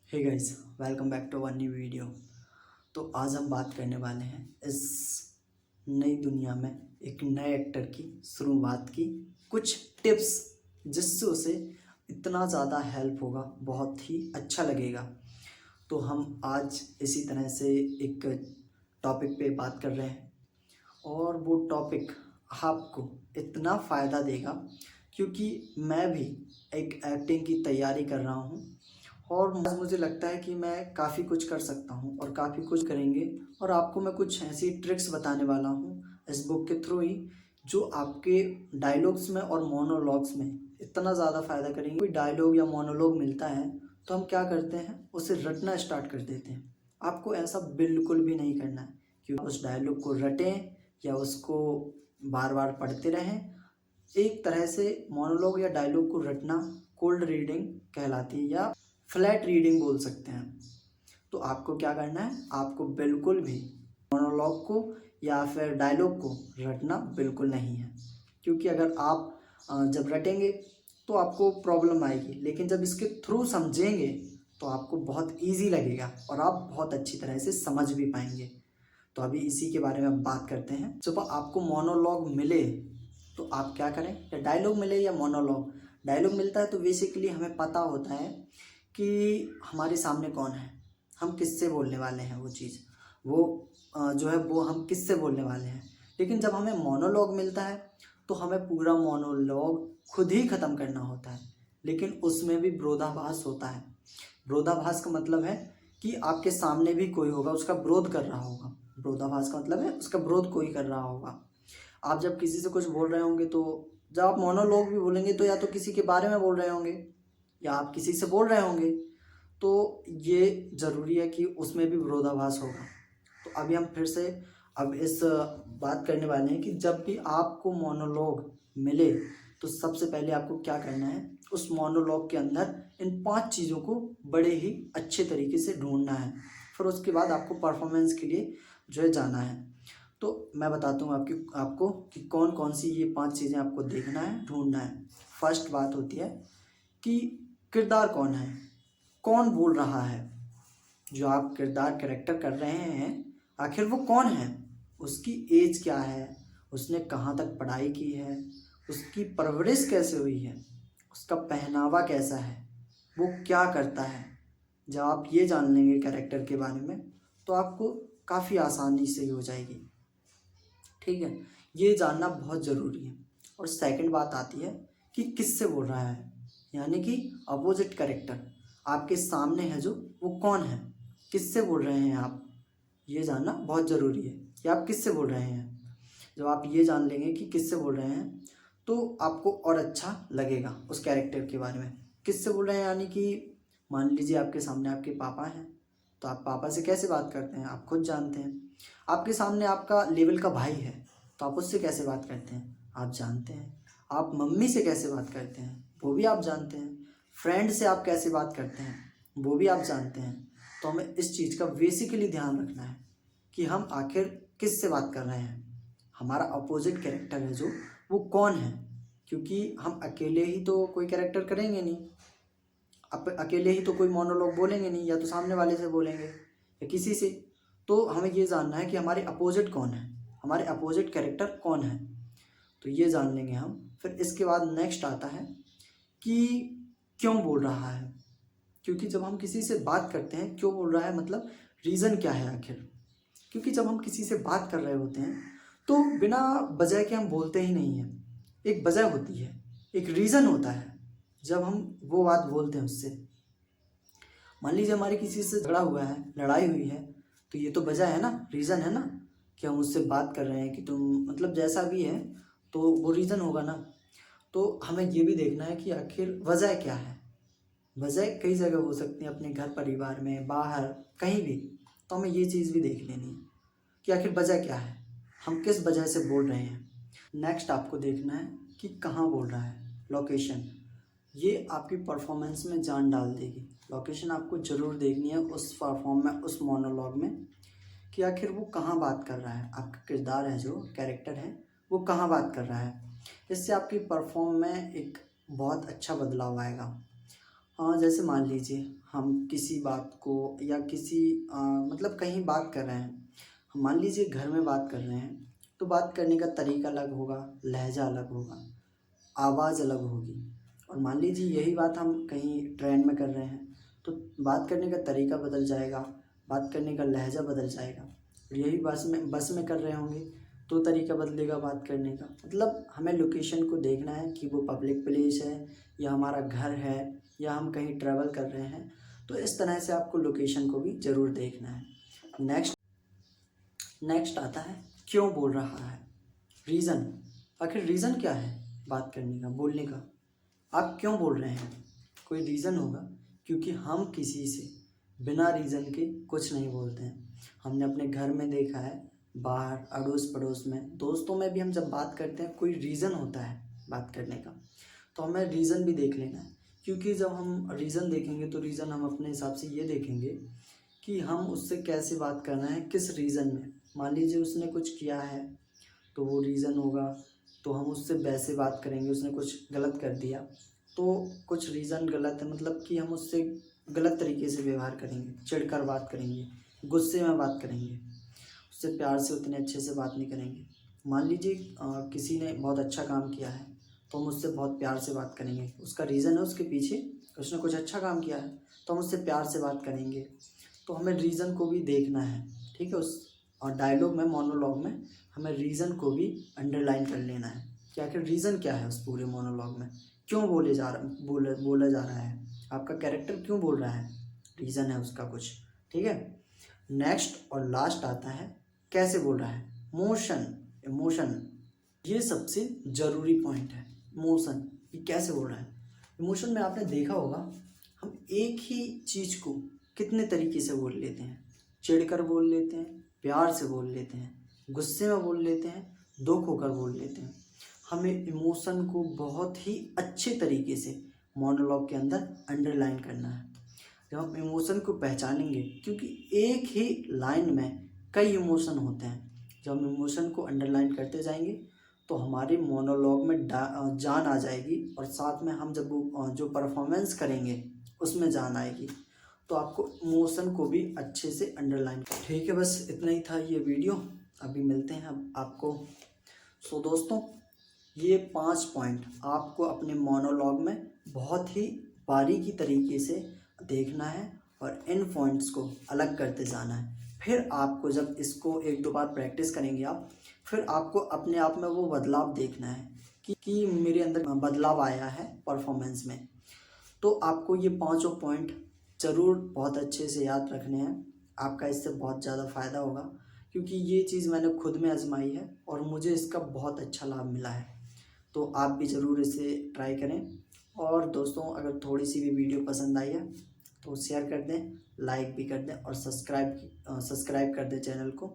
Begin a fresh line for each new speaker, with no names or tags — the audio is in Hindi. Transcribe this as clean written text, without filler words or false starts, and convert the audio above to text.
Hey guys, welcome back to one new video. तो आज हम बात करने वाले हैं इस नई दुनिया में एक नए एक्टर की शुरुआत की कुछ टिप्स जिससे उसे इतना ज़्यादा हेल्प होगा, बहुत ही अच्छा लगेगा। तो हम आज इसी तरह से एक टॉपिक पे बात कर रहे हैं और वो टॉपिक आपको इतना फ़ायदा देगा क्योंकि मैं भी एक एक्टिंग की तैयारी कर रहा हूँ और मुझे लगता है कि मैं काफ़ी कुछ कर सकता हूँ और काफ़ी कुछ करेंगे। और आपको मैं कुछ ऐसी ट्रिक्स बताने वाला हूँ इस बुक के थ्रू ही जो आपके डायलॉग्स में और मोनोलॉग्स में इतना ज़्यादा फ़ायदा करेंगे। कोई डायलॉग या मोनोलॉग मिलता है तो हम क्या करते हैं, उसे रटना स्टार्ट कर देते हैं। आपको ऐसा बिल्कुल भी नहीं करना है क्योंकि उस डायलॉग को रटें या उसको बार बार पढ़ते रहें। एक तरह से मोनोलॉग या डायलॉग को रटना कोल्ड रीडिंग कहलाती है या फ्लैट रीडिंग बोल सकते हैं। तो आपको क्या करना है, आपको बिल्कुल भी मोनोलॉग को या फिर डायलॉग को रटना बिल्कुल नहीं है क्योंकि अगर आप जब रटेंगे तो आपको प्रॉब्लम आएगी, लेकिन जब इसके थ्रू समझेंगे तो आपको बहुत इजी लगेगा और आप बहुत अच्छी तरह से समझ भी पाएंगे। तो अभी इसी के बारे में बात करते हैं। जब आपको मोनोलॉग मिले तो आप क्या करें, या डायलॉग मिले या मोनोलॉग। डायलॉग मिलता है तो बेसिकली हमें पता होता है कि हमारे सामने कौन है, हम किससे बोलने वाले हैं, वो चीज़ वो जो है वो हम किससे बोलने वाले हैं। लेकिन जब हमें मोनोलॉग मिलता है तो हमें पूरा मोनोलॉग खुद ही ख़त्म करना होता है, लेकिन उसमें भी विरोधाभास होता है। विरोधाभास का मतलब है कि आपके सामने भी कोई होगा, उसका विरोध कर रहा होगा। विरोधाभास का मतलब है उसका विरोध कोई कर रहा होगा। आप जब किसी से कुछ बोल रहे होंगे तो जब आप मोनोलॉग भी बोलेंगे तो या तो किसी के बारे में बोल रहे होंगे या आप किसी से बोल रहे होंगे, तो ये ज़रूरी है कि उसमें भी विरोधाभास होगा। तो अभी हम फिर से अब इस बात करने वाले हैं कि जब भी आपको मोनोलॉग मिले तो सबसे पहले आपको क्या करना है, उस मोनोलॉग के अंदर इन 5 चीज़ों को बड़े ही अच्छे तरीके से ढूंढना है। फिर उसके बाद आपको परफॉर्मेंस के लिए जो है जाना है। तो मैं बताता हूँ आपको कि कौन कौन सी ये 5 चीज़ें आपको देखना है, ढूंढना है। फर्स्ट बात होती है कि किरदार कौन है, कौन बोल रहा है। जो आप किरदार कैरेक्टर कर रहे हैं आखिर वो कौन है, उसकी एज क्या है, उसने कहाँ तक पढ़ाई की है, उसकी परवरिश कैसे हुई है, उसका पहनावा कैसा है, वो क्या करता है। जब आप ये जान लेंगे कैरेक्टर के बारे में तो आपको काफ़ी आसानी से ही हो जाएगी। ठीक है, ये जानना बहुत ज़रूरी है। और सेकंड बात आती है कि किससे बोल रहा है, यानी कि अपोजिट कैरेक्टर आपके सामने है जो, वो कौन है, किससे बोल रहे हैं आप, ये जानना बहुत ज़रूरी है कि आप किससे बोल रहे हैं। जब आप ये जान लेंगे कि किससे बोल रहे हैं तो आपको और अच्छा लगेगा उस कैरेक्टर के बारे में। किससे बोल रहे हैं यानी कि मान लीजिए आपके सामने आपके पापा हैं तो आप पापा से कैसे बात करते हैं आप खुद जानते हैं। आपके सामने आपका लेवल का भाई है तो आप उससे कैसे बात करते हैं आप जानते हैं। आप मम्मी से कैसे बात करते हैं वो भी आप जानते हैं। फ्रेंड से आप कैसे बात करते हैं वो भी आप जानते हैं। तो हमें इस चीज़ का बेसिकली ध्यान रखना है कि हम आखिर किस से बात कर रहे हैं, हमारा अपोजिट कैरेक्टर है जो वो कौन है। क्योंकि हम अकेले ही तो कोई कैरेक्टर करेंगे नहीं, अकेले ही तो कोई मोनोलॉग बोलेंगे नहीं, या तो सामने वाले से बोलेंगे या किसी से। तो हमें ये जानना है कि हमारे अपोजिट कौन है, हमारे अपोजिट कैरेक्टर कौन है। तो ये जान लेंगे हम। फिर इसके बाद नेक्स्ट आता है कि क्यों बोल रहा है। क्योंकि जब हम किसी से बात करते हैं, क्यों बोल रहा है मतलब रीज़न क्या है आखिर। क्योंकि जब हम किसी से बात कर रहे होते हैं तो बिना वजह के हम बोलते ही नहीं हैं। एक वजह होती है, एक रीज़न होता है जब हम वो बात बोलते हैं उससे। मान लीजिए हमारे किसी से झगड़ा हुआ है, लड़ाई हुई है, तो ये तो वजह है ना, रीज़न है ना कि हम उससे बात कर रहे हैं कि तुम मतलब जैसा भी है, तो वो रीज़न होगा ना। तो हमें ये भी देखना है कि आखिर वजह क्या है। वजह कई जगह हो सकती है, अपने घर परिवार में, बाहर, कहीं भी। तो हमें ये चीज़ भी देख लेनी है कि आखिर वजह क्या है, हम किस वजह से बोल रहे हैं। नेक्स्ट आपको देखना है कि कहाँ बोल रहा है, लोकेशन। ये आपकी परफॉर्मेंस में जान डाल देगी। लोकेशन आपको ज़रूर देखनी है उस परफॉर्म में, उस मोनोलॉग में, कि आखिर वो कहाँ बात कर रहा है, आपका किरदार है जो कैरेक्टर है वो कहाँ बात कर रहा है। इससे आपकी परफॉर्म में एक बहुत अच्छा बदलाव आएगा। हाँ, जैसे मान लीजिए हम किसी बात को या किसी मतलब कहीं बात कर रहे हैं, हम मान लीजिए घर में बात कर रहे हैं, तो बात करने का तरीका अलग होगा, लहजा अलग होगा, आवाज़ अलग होगी। और मान लीजिए यही बात हम कहीं ट्रेन में कर रहे हैं, तो बात करने का तरीका बदल जाएगा, बात करने का लहजा बदल जाएगा। और यही बस में कर रहे होंगे तो तरीका बदलेगा बात करने का। मतलब हमें लोकेशन को देखना है कि वो पब्लिक प्लेस है या हमारा घर है या हम कहीं ट्रैवल कर रहे हैं, तो इस तरह से आपको लोकेशन को भी ज़रूर देखना है। नेक्स्ट आता है क्यों बोल रहा है, रीज़न। आखिर रीज़न क्या है बात करने का, बोलने का। आप क्यों बोल रहे हैं, कोई रीज़न होगा, क्योंकि हम किसी से बिना रीज़न के कुछ नहीं बोलते हैं। हमने अपने घर में देखा है, बाहर अड़ोस पड़ोस में, दोस्तों में भी हम जब बात करते हैं कोई रीज़न होता है बात करने का, तो हमें रीज़न भी देख लेना है। क्योंकि जब हम रीज़न देखेंगे तो रीज़न हम अपने हिसाब से ये देखेंगे कि हम उससे कैसे बात करना है, किस रीज़न में। मान लीजिए उसने कुछ किया है तो वो रीज़न होगा, तो हम उससे वैसे बात करेंगे। उसने कुछ गलत कर दिया तो कुछ रीज़न गलत है, मतलब कि हम उससे गलत तरीके से व्यवहार करेंगे, चिढ़कर बात करेंगे, गुस्से में बात करेंगे, उससे प्यार से उतने अच्छे से बात नहीं करेंगे। मान लीजिए किसी ने बहुत अच्छा काम किया है तो हम उससे बहुत प्यार से बात करेंगे, उसका रीज़न है उसके पीछे, उसने कुछ अच्छा काम किया है तो हम उससे प्यार से बात करेंगे। तो हमें रीज़न को भी देखना है, ठीक है। उस और डायलॉग में, मोनोलॉग में हमें रीज़न को भी अंडरलाइन कर लेना है कि आखिर रीज़न क्या है उस पूरे मोनोलॉग में, क्यों बोला जा रहा है, आपका कैरेक्टर क्यों बोल रहा है, रीज़न है उसका कुछ, ठीक है। नेक्स्ट और लास्ट आता है कैसे बोल रहा है, इमोशन। ये सबसे ज़रूरी पॉइंट है, इमोशन, ये कैसे बोल रहा है। इमोशन में आपने देखा होगा हम एक ही चीज़ को कितने तरीके से बोल लेते हैं, चिढ़कर बोल लेते हैं, प्यार से बोल लेते हैं, गुस्से में बोल लेते हैं, दुख होकर बोल लेते हैं। हमें इमोशन को बहुत ही अच्छे तरीके से मोनोलॉग के अंदर अंडरलाइन करना है। जब हम इमोशन को पहचानेंगे, क्योंकि एक ही लाइन में कई इमोशन होते हैं, जब हम इमोशन को अंडरलाइन करते जाएंगे तो हमारे मोनोलॉग में जान आ जाएगी, और साथ में हम जब वो जो परफॉर्मेंस करेंगे उसमें जान आएगी। तो आपको इमोशन को भी अच्छे से अंडरलाइन कर, ठीक है। बस इतना ही था ये वीडियो, अभी मिलते हैं अब आपको। सो दोस्तों, ये 5 पॉइंट आपको अपने मोनोलॉग में बहुत ही बारीकी तरीके से देखना है और इन पॉइंट्स को अलग करते जाना है। फिर आपको जब इसको 1-2 बार प्रैक्टिस करेंगे आप, फिर आपको अपने आप में वो बदलाव देखना है कि मेरे अंदर बदलाव आया है परफॉर्मेंस में। तो आपको ये 5 पॉइंट ज़रूर बहुत अच्छे से याद रखने हैं, आपका इससे बहुत ज़्यादा फ़ायदा होगा, क्योंकि ये चीज़ मैंने खुद में आजमाई है और मुझे इसका बहुत अच्छा लाभ मिला है। तो आप भी ज़रूर इसे ट्राई करें। और दोस्तों, अगर थोड़ी सी भी वीडियो पसंद आई है तो शेयर कर दें, लाइक भी कर दें और सब्सक्राइब कर दें चैनल को।